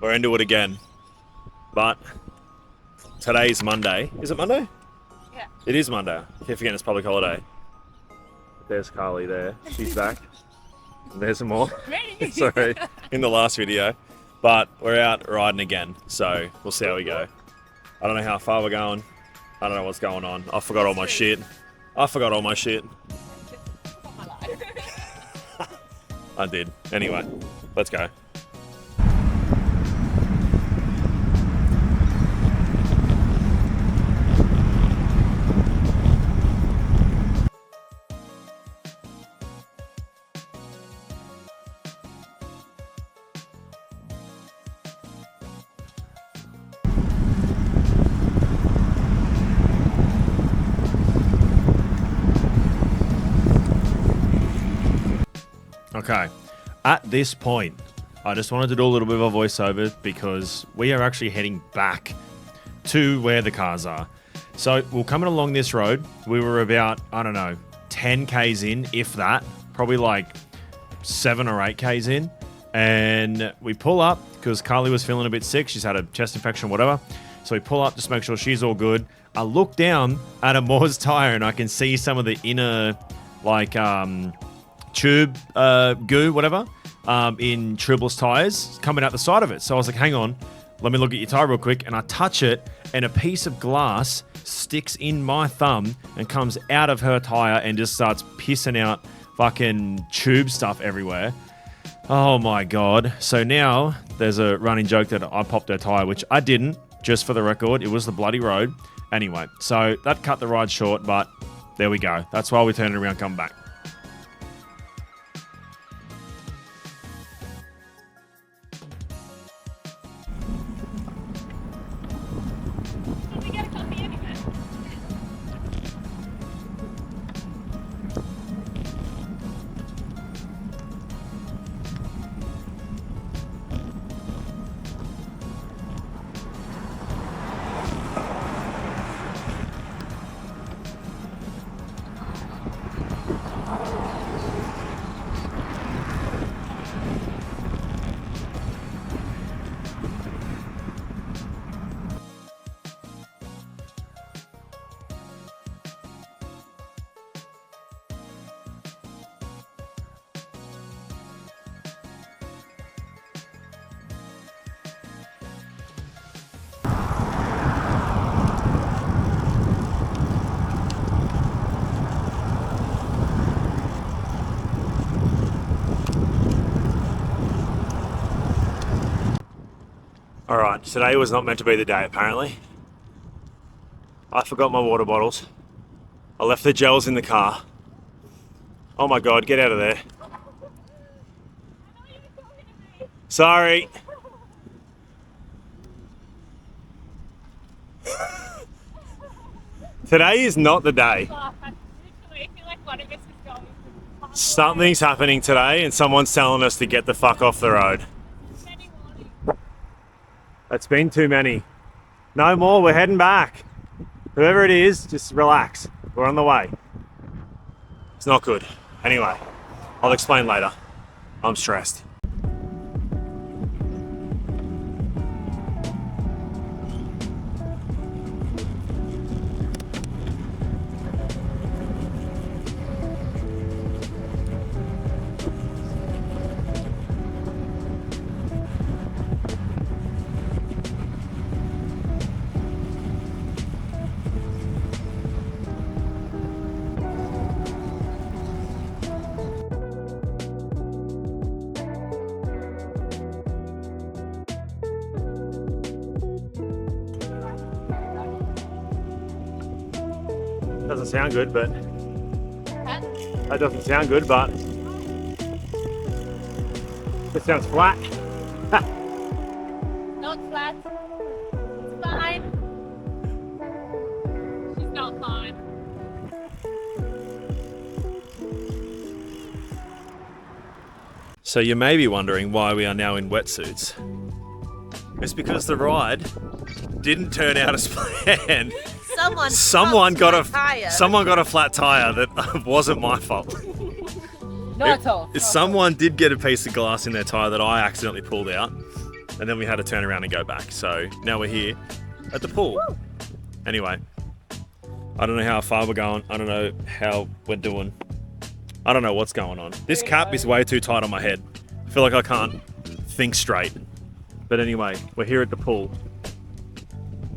We're into it again. But today's Monday. Is it Monday? Yeah. It is Monday. I keep forgetting it's public holiday. There's Carly there. She's back. And there's some more. Ready? Sorry, in the last video. But we're out riding again, so we'll see how we go. I don't know how far we're going. I don't know what's going on. I forgot all my shit. I did. Anyway, let's go. Okay, at this point, I just wanted to do a little bit of a voiceover because we are actually heading back to where the cars are. So we're coming along this road. We were about, I don't know, 10 Ks in, if that, probably like 7 or 8 Ks in. And we pull up because Carly was feeling a bit sick. She's had a chest infection, whatever. So we pull up just to make sure she's all good. I look down at a Moore's tire and I can see some of the inner, like, tube goo, whatever, in tubeless tires coming out the side of it. So I was like, hang on, let me look at your tire real quick. And I touch it and a piece of glass sticks in my thumb and comes out of her tire and just starts pissing out fucking tube stuff everywhere. Oh my God. So now there's a running joke that I popped her tire, which I didn't, just for the record. It was the bloody road. Anyway, so that cut the ride short, but there we go. That's why we turned it around, come back. Alright, today was not meant to be the day apparently. I forgot my water bottles. I left the gels in the car. Oh my God, get out of there. Sorry. Today is not the day. Something's happening today and someone's telling us to get the fuck off the road. That's been too many. No more, we're heading back. Whoever it is, just relax. We're on the way. It's not good. Anyway, I'll explain later. I'm stressed. Doesn't sound good, but that doesn't sound good, but this sounds flat. Not flat. It's fine. She's not fine. So you may be wondering why we are now in wetsuits. It's because the ride didn't turn out as planned. Someone got a flat tire that wasn't my fault. Not at all. Someone did get a piece of glass in their tire that I accidentally pulled out. and then we had to turn around and go back. So now we're here at the pool. Woo! Anyway, I don't know how far we're going. I don't know how we're doing. I don't know what's going on. This cap is way too tight on my head. I feel like I can't think straight. But anyway, we're here at the pool.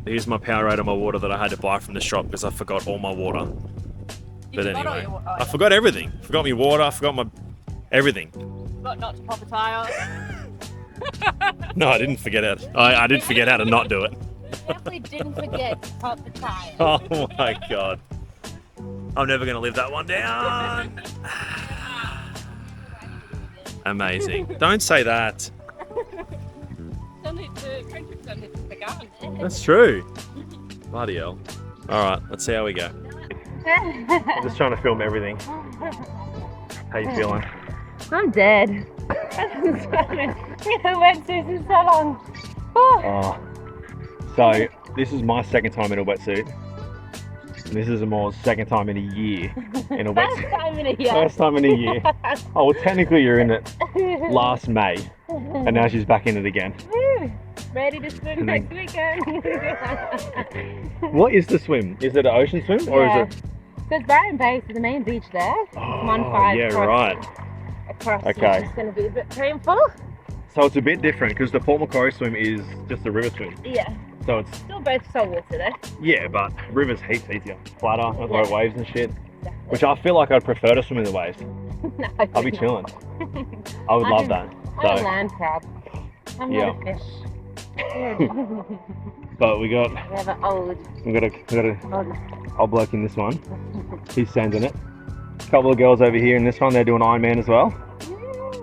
Here's my Powerade and my water that I had to buy from the shop because I forgot all my water. But anyway, I forgot everything. Forgot my water, I forgot my everything. Forgot not to pop a tyre. No, I didn't forget it. I did forget how to not do it. Definitely didn't forget to pop the tyre. Oh my god. I'm never going to live that one down. Amazing. Don't say that. That's true. Bloody hell. Alright, let's see how we go. I'm just trying to film everything. How you feeling? I'm dead. I've been swimming in a wetsuit for so long. Oh. So, this is my second time in a wetsuit. And this is Amor's second time in a year in a wetsuit. First time in a year. First time in a year. Oh, well, technically you're in it last May. And now she's back in it again. Ready to swim next weekend. What is the swim? Is it an ocean swim or is it? So it's Byron Bay, so the main beach there. Oh, 1-5 yeah, across, right. Across, okay. Which is going to be a bit painful. So it's a bit different because the Port Macquarie swim is just a river swim. Yeah. So it's still both salt water there. Yeah, but river's heaps easier. Flatter, there's no waves and shit. Exactly. Which I feel like I'd prefer to swim in the waves. No, I'll be chilling. I would love that. I'm a land crab. I'm not a fish. But we got a old bloke in this one. He's sending it. A couple of girls over here in this one, they're doing Ironman as well.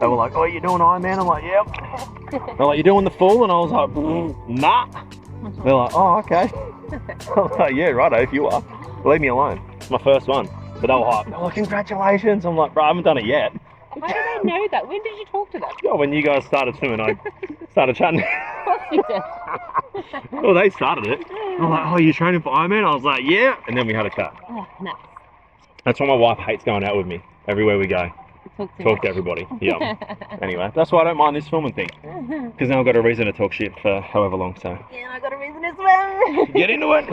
They were like, "Oh, you're doing Ironman?" I'm like, "Yep." They're like, "You doing the full?" And I was like, "Nah." They're like, "Oh, okay." I was like, "Yeah, righto, if you are. Leave me alone. It's my first one." But they were like, "Congratulations." I'm like, "Bro, I haven't done it yet." How did they know that? When did you talk to them? Yeah, when you guys started swimming, I started chatting. Of course you did. Well, they started it. I'm like, "Oh, you training for Ironman?" I was like, "Yeah." And then we had a chat. Oh, nice. That's why my wife hates going out with me everywhere we go. Talk to everybody. Yeah. Anyway, that's why I don't mind this filming thing. Because now I've got a reason to talk shit for however long, so. Yeah, I got a reason to swim. Get into it.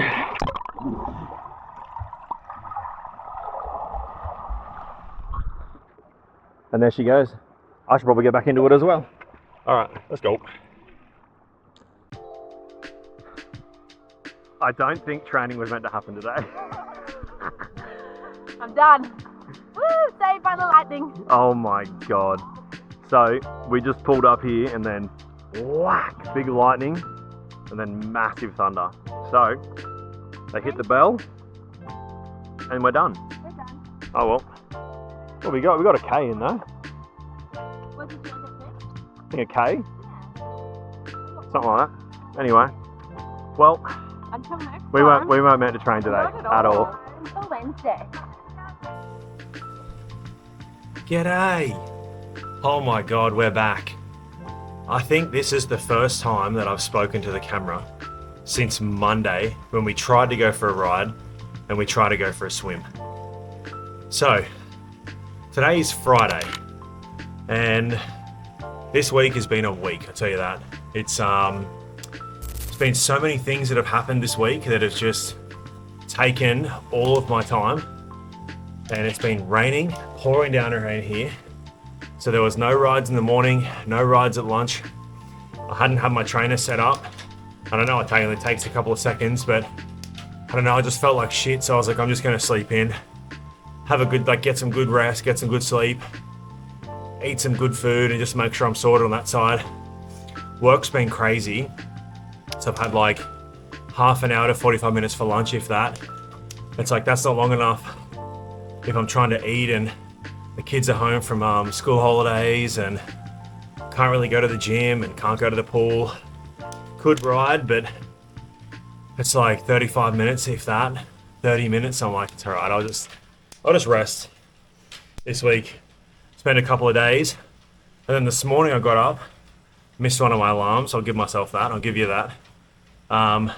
And there she goes. I should probably get back into it as well. Alright, let's go. I don't think training was meant to happen today. I'm done. Woo! Saved by the lightning. Oh my god. So we just pulled up here and then whack, big lightning and then massive thunder. So they hit the bell and we're done. We're done. Oh well. What we got? We got a K in there. What did you end up with? I think a K. Something like that. Anyway. Well, until next we time. weren't meant to train today at all. Until Wednesday. G'day! Oh my god, we're back. I think this is the first time that I've spoken to the camera since Monday when we tried to go for a ride and we tried to go for a swim. So, today is Friday and this week has been a week, I'll tell you that. It's been so many things that have happened this week that have just taken all of my time. And it's been raining, pouring down around here. So there was no rides in the morning, no rides at lunch. I hadn't had my trainer set up. I don't know, it only takes a couple of seconds, but I don't know, I just felt like shit. So I was like, I'm just gonna sleep in, have a good, get some good rest, get some good sleep, eat some good food and just make sure I'm sorted on that side. Work's been crazy. So I've had like half an hour to 45 minutes for lunch, if that. It's like, that's not long enough if I'm trying to eat and the kids are home from school holidays and can't really go to the gym and can't go to the pool. Could ride, but it's like 35 minutes, if that, 30 minutes. I'm like, it's all right, I'll just rest this week. Spend a couple of days. And then this morning I got up, missed one of my alarms. I'll give myself that, I'll give you that. And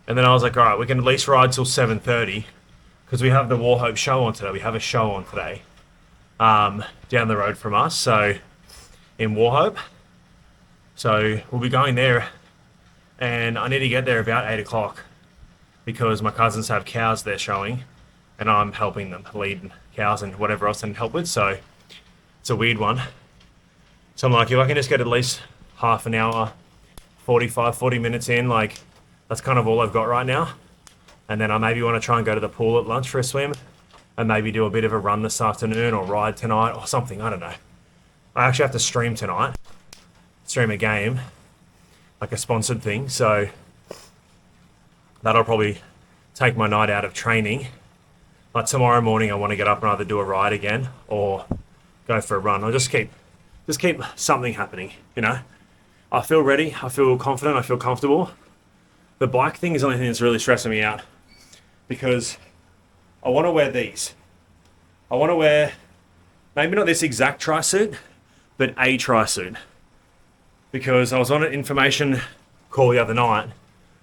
then I was like, all right, we can at least ride till 7:30. Because we have the Warhope show on today. We have a show on today down the road from us, so in Warhope. So we'll be going there, and I need to get there about 8 o'clock because my cousins have cows they're showing, and I'm helping them lead cows and whatever else I need help with. So it's a weird one. So I'm like, if I can just get at least half an hour, 40 minutes in, like that's kind of all I've got right now. And then I maybe want to try and go to the pool at lunch for a swim and maybe do a bit of a run this afternoon or ride tonight or something. I don't know. I actually have to stream tonight, stream a game, like a sponsored thing. So that'll probably take my night out of training. But tomorrow morning I want to get up and either do a ride again or go for a run. I'll just keep something happening, you know. I feel ready, I feel confident, I feel comfortable. The bike thing is the only thing that's really stressing me out because I want to wear these. I want to wear, maybe not this exact tri-suit, but a tri-suit. Because I was on an information call the other night,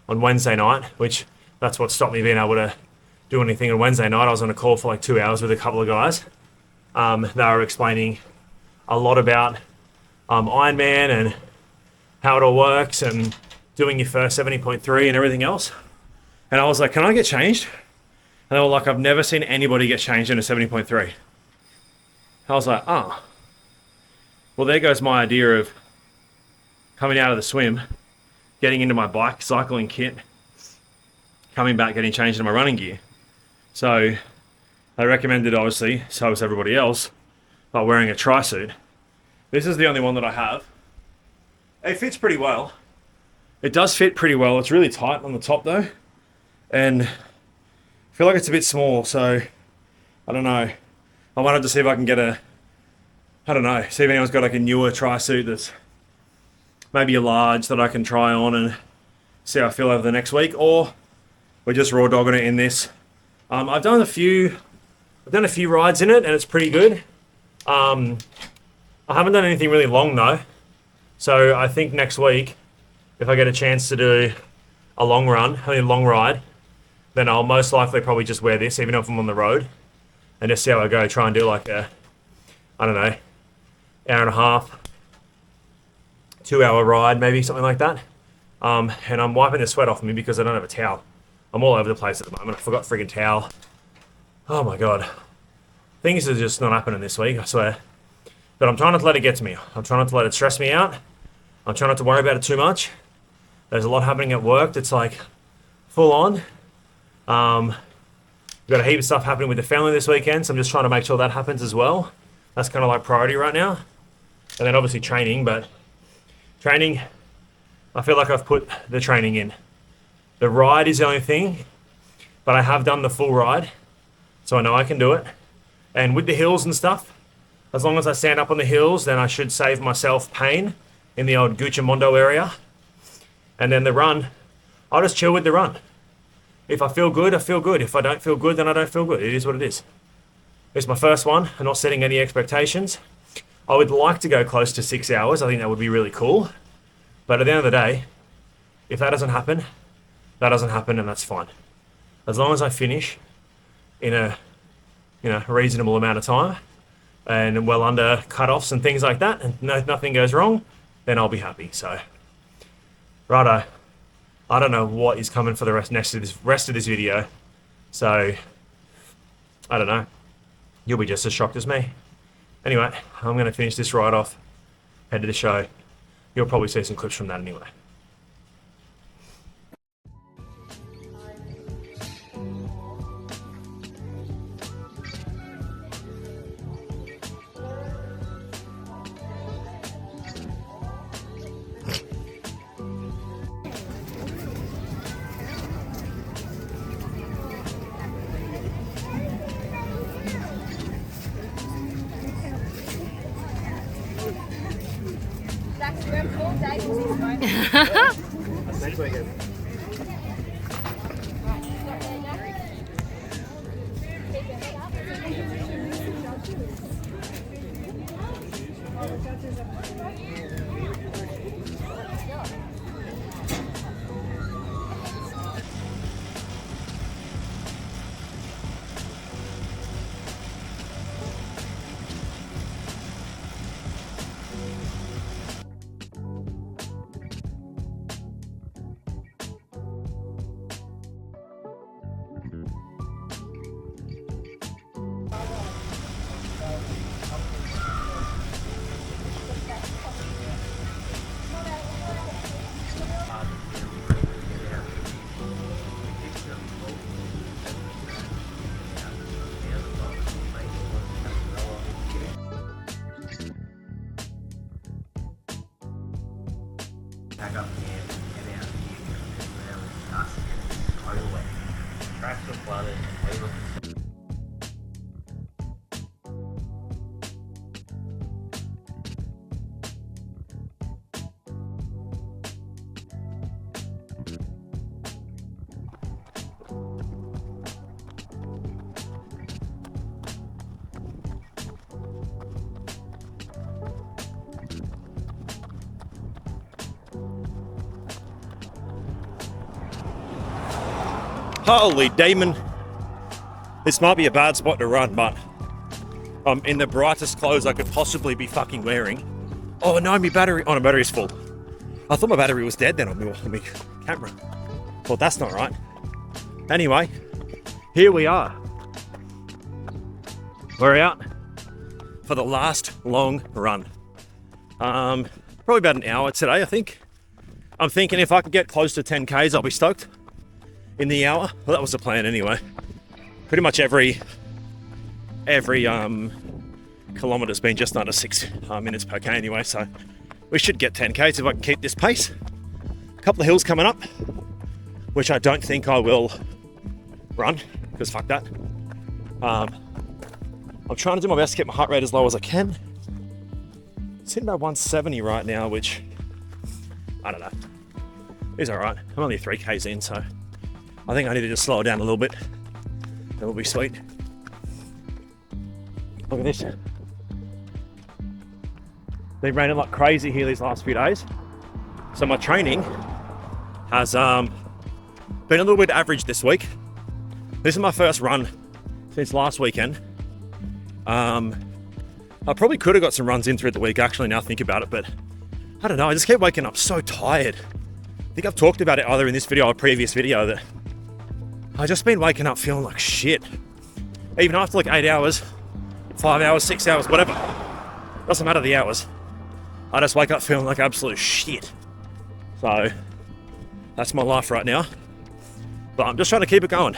on Wednesday night, which that's what stopped me being able to do anything on Wednesday night. I was on a call for like 2 hours with a couple of guys. They were explaining a lot about Ironman and how it all works and doing your first 70.3 and everything else. And I was like, can I get changed? And they were like, I've never seen anybody get changed in a 70.3. I was like, oh. Well, there goes my idea of coming out of the swim, getting into my bike cycling kit, coming back, getting changed into my running gear. So they recommended, obviously, so was everybody else, by wearing a tri-suit. This is the only one that I have. It fits pretty well. It does fit pretty well. It's really tight on the top though. And I feel like it's a bit small, so I don't know. I wanted to see if I can get see if anyone's got like a newer tri-suit that's maybe a large that I can try on and see how I feel over the next week, or we're just raw dogging it in this. I've done a few rides in it and it's pretty good. I haven't done anything really long though. So I think next week, if I get a chance to do a long ride, then I'll most likely probably just wear this, even if I'm on the road, and just see how I go. Try and do like a, I don't know, hour and a half, 2 hour ride, maybe something like that. And I'm wiping the sweat off me because I don't have a towel. I'm all over the place at the moment. I forgot friggin' towel. Oh my God. Things are just not happening this week, I swear. But I'm trying not to let it get to me. I'm trying not to let it stress me out. I'm trying not to worry about it too much. There's a lot happening at work that's like full on. We've got a heap of stuff happening with the family this weekend, so I'm just trying to make sure that happens as well. That's kind of like priority right now. And then obviously training, but training, I feel like I've put the training in. The ride is the only thing, but I have done the full ride, so I know I can do it. And with the hills and stuff, as long as I stand up on the hills, then I should save myself pain in the old Gucciamondo area. And then the run, I'll just chill with the run. If I feel good, I feel good. If I don't feel good, then I don't feel good. It is what it is. It's my first one. I'm not setting any expectations. I would like to go close to 6 hours. I think that would be really cool. But at the end of the day, if that doesn't happen, and that's fine. As long as I finish in a reasonable amount of time and well under cut-offs and things like that, and nothing goes wrong, then I'll be happy. So, righto. I don't know what is coming for the rest of this video. So, I don't know. You'll be just as shocked as me. Anyway, I'm going to finish this ride off, head to the show. You'll probably see some clips from that anyway. That's next weekend. pack up here, head out here, and where we start to get so wet. Tracks were flooded, and we were Holy demon. This might be a bad spot to run, but I'm in the brightest clothes I could possibly be fucking wearing. Oh no, my battery, oh, my battery's full. I thought my battery was dead then on my camera. Well, that's not right. Anyway, here we are. We're out for the last long run. Probably about an hour today, I think. I'm thinking if I could get close to 10Ks, I'll be stoked. In the hour. Well, that was the plan anyway. Pretty much every kilometre's been just under 6 minutes per K anyway, so we should get 10Ks if I can keep this pace. A couple of hills coming up, which I don't think I will run, because fuck that. I'm trying to do my best to get my heart rate as low as I can. It's hitting about 170 right now, which, I don't know, is alright. I'm only 3Ks in, so I think I need to just slow it down a little bit. That will be sweet. Look at this. Been raining like crazy here these last few days. So my training has been a little bit average this week. This is my first run since last weekend. I probably could have got some runs in through the week actually, now I think about it, but I don't know, I just kept waking up so tired. I think I've talked about it either in this video or a previous video that I've just been waking up feeling like shit. Even after like 8 hours, 5 hours, 6 hours, whatever. Doesn't matter the hours. I just wake up feeling like absolute shit. So, that's my life right now. But I'm just trying to keep it going.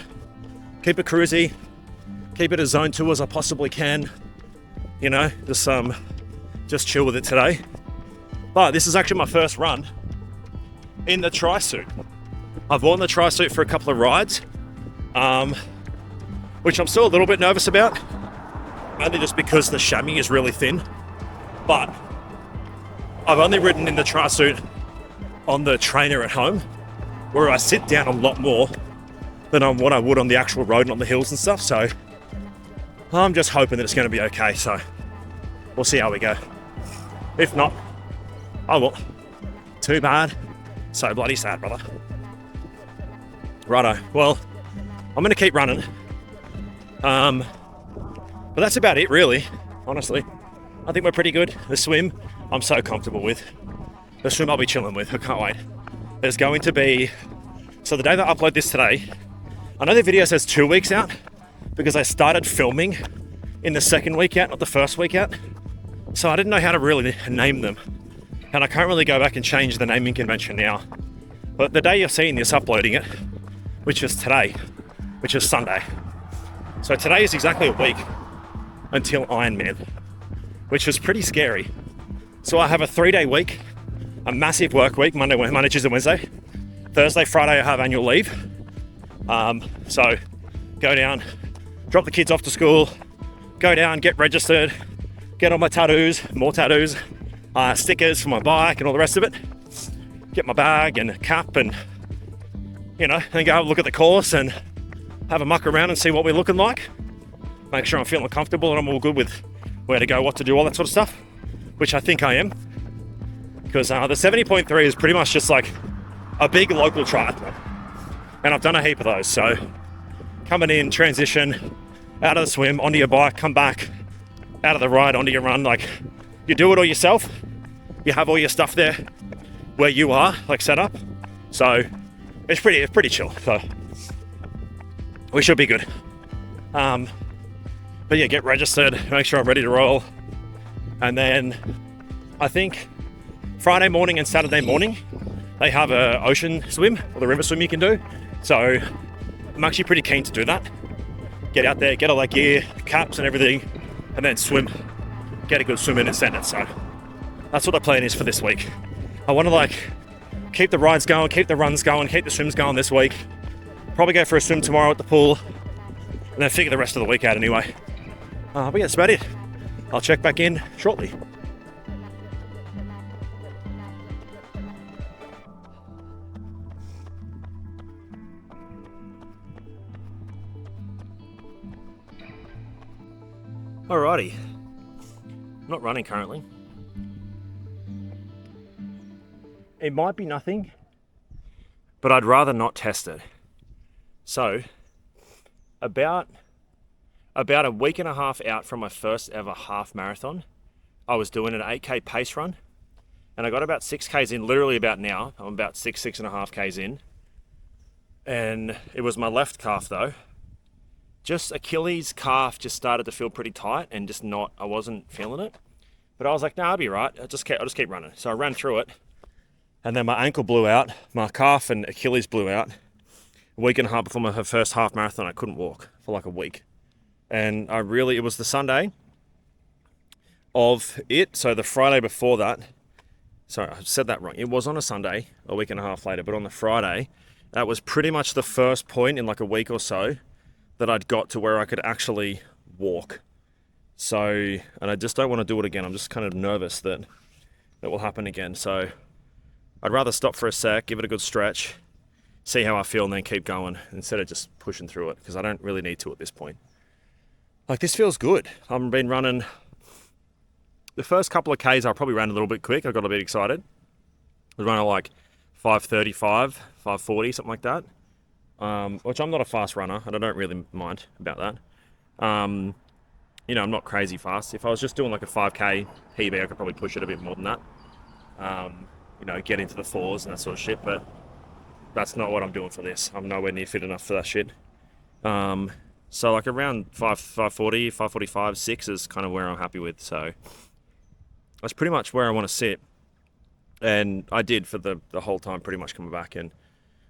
Keep it cruisy. Keep it as zone 2 as I possibly can. You know, just chill with it today. But this is actually my first run in the tri-suit. I've worn the tri-suit for a couple of rides. Which I'm still a little bit nervous about, only just because the chamois is really thin. But I've only ridden in the tri-suit on the trainer at home, where I sit down a lot more than on what I would on the actual road and on the hills and stuff. So I'm just hoping that it's going to be okay. So we'll see how we go. If not, oh well, too bad. So bloody sad, brother. Righto. Well, I'm going to keep running. But that's about it, really. Honestly, I think we're pretty good. The swim, I'm so comfortable with. The swim I'll be chilling with. I can't wait. There's going to be... So the day that I upload this today, I know the video says 2 weeks out because I started filming in the second week out, not the first week out. So I didn't know how to really name them. And I can't really go back and change the naming convention now. But the day you're seeing this uploading it, which is today, which is Sunday. So today is exactly a week until Ironman, which is pretty scary. So I have a 3-day week, a massive work week, Monday, Tuesday, Wednesday. Thursday, Friday, I have annual leave. So go down, drop the kids off to school, go down, get registered, get all my tattoos, more tattoos, stickers for my bike and all the rest of it. Get my bag and cap and, you know, then go have a look at the course and have a muck around and see what we're looking like. Make sure I'm feeling comfortable and I'm all good with where to go, what to do, all that sort of stuff, which I think I am. Because the 70.3 is pretty much just like a big local triathlon. And I've done a heap of those. So coming in, transition, out of the swim, onto your bike, come back, out of the ride, onto your run. Like, you do it all yourself. You have all your stuff there where you are, like set up. So it's pretty chill. So we should be good. But yeah, get registered, make sure I'm ready to roll. And then I think Friday morning and Saturday morning, they have a ocean swim or the river swim you can do. So I'm actually pretty keen to do that. Get out there, get all that gear, caps and everything, and then swim. Get a good swim in and send it. So that's what the plan is for this week. I want to keep the rides going, keep the runs going, keep the swims going this week. Probably go for a swim tomorrow at the pool, and then figure the rest of the week out anyway. But yeah, that's about it. I'll check back in shortly. Alrighty. I'm not running currently. It might be nothing, but I'd rather not test it. So, about a week and a half out from my first ever half marathon, I was doing an 8K pace run, and I got about 6Ks in, literally about now. I'm about 6.5 Ks in. And it was my left calf though. Just Achilles calf just started to feel pretty tight and just not, I wasn't feeling it. But I was like, nah, I'll be right. I'll just keep running. So I ran through it, and then my ankle blew out, my calf and Achilles blew out. A week and a half before my first half marathon, I couldn't walk for like a week. And it was the Sunday of it. So the Friday before that, sorry, I said that wrong. It was on a Sunday, a week and a half later, but on the Friday, that was pretty much the first point in like a week or so that I'd got to where I could actually walk. So, and I just don't want to do it again. I'm just kind of nervous that it will happen again. So I'd rather stop for a sec, give it a good stretch, see how I feel, and then keep going instead of just pushing through it, because I don't really need to at this point. Like, this feels good. I've been running the first couple of Ks. I probably ran a little bit quick. I got a bit excited. I was running like 5:35, 5:40, something like that. Which I'm not a fast runner, and I don't really mind about that. I'm not crazy fast. If I was just doing like a 5K PB, I could probably push it a bit more than that. Get into the fours and that sort of shit, but that's not what I'm doing for this. I'm nowhere near fit enough for that shit. So like around 5:40, 5:45, 6 is kind of where I'm happy with. So that's pretty much where I want to sit. And I did for the whole time, pretty much coming back. And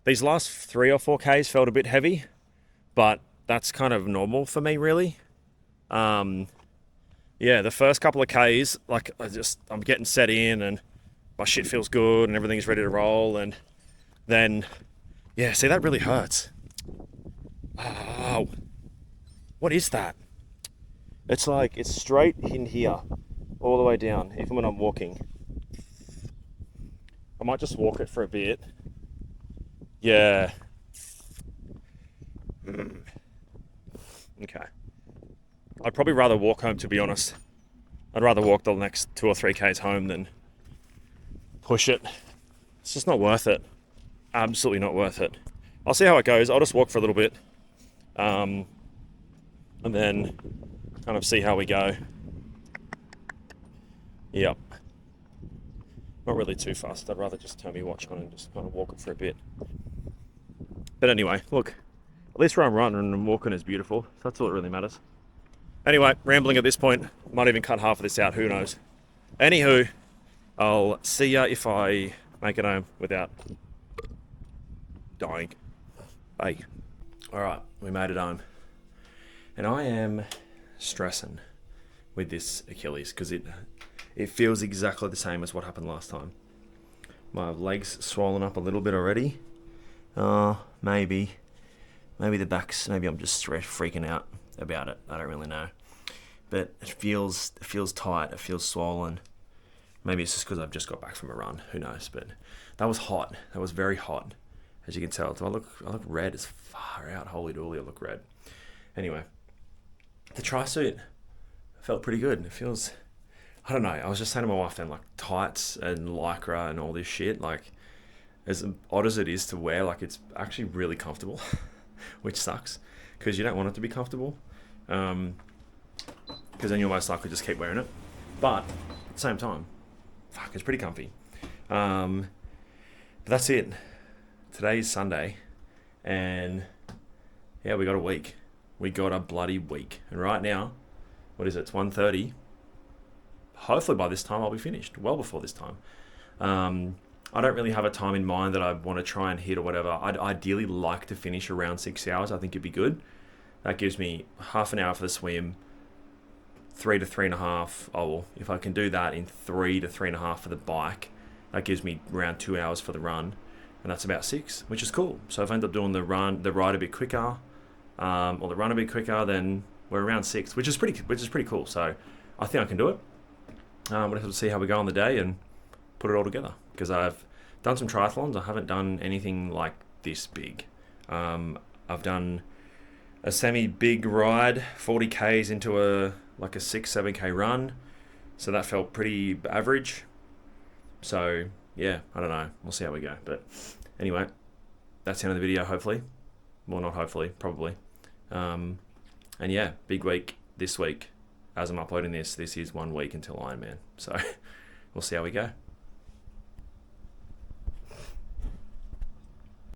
these last 3 or 4 Ks felt a bit heavy, but that's kind of normal for me, really. The first couple of Ks, like I'm getting set in and my shit feels good and everything's ready to roll. And then, see, that really hurts. Oh, what is that? It's like, it's straight in here, all the way down, even when I'm walking. I might just walk it for a bit. Yeah. Okay. I'd probably rather walk home, to be honest. I'd rather walk the next 2 or 3 Ks home than push it. It's just not worth it. Absolutely not worth it. I'll see how it goes. I'll just walk for a little bit. And then kind of see how we go. Yep. Not really too fast. I'd rather just turn my watch on and just kind of walk it for a bit. But anyway, look, at least where I'm running and walking is beautiful. So that's all that really matters. Anyway, rambling at this point. Might even cut half of this out, who knows. Anywho, I'll see ya if I make it home without dying. Bye. Alright, we made it home. And I am stressing with this Achilles because it feels exactly the same as what happened last time. My legs swollen up a little bit already. Maybe the back's, maybe I'm just freaking out about it. I don't really know. But it feels tight. It feels swollen. Maybe it's just because I've just got back from a run. Who knows? But that was hot. That was very hot, as you can tell. Do I look red as far out? Holy dooly, I look red. Anyway, the tri-suit felt pretty good. It feels, I don't know. I was just saying to my wife then, like, tights and lycra and all this shit, like, as odd as it is to wear, like, it's actually really comfortable, which sucks because you don't want it to be comfortable. Because then you'll most likely just keep wearing it. But at the same time, fuck, it's pretty comfy. But that's it. Today's Sunday, and yeah, we got a week. We got a bloody week. And right now, what is it? It's 1:30. Hopefully by this time I'll be finished. Well before this time. I don't really have a time in mind that I want to try and hit or whatever. I'd ideally like to finish around 6 hours. I think it'd be good. That gives me half an hour for the swim, 3 to 3.5. Oh, well, if I can do that in 3 to 3.5 for the bike, That gives me around 2 hours for the run, and that's about 6, which is cool. So if I end up doing the ride a bit quicker, or the run a bit quicker, then we're around 6, which is pretty cool. So I think I can do it. We'll have to see how we go on the day and put it all together, because I've done some triathlons. I haven't done anything like this big. I've done a semi-big ride, 40 Ks into a 6-7K run, so that felt pretty average. So yeah, I don't know, we'll see how we go. But anyway, that's the end of the video, hopefully. Well, not hopefully, probably. And yeah, big week this week. As I'm uploading this is 1 week until Ironman, so we'll see how we go.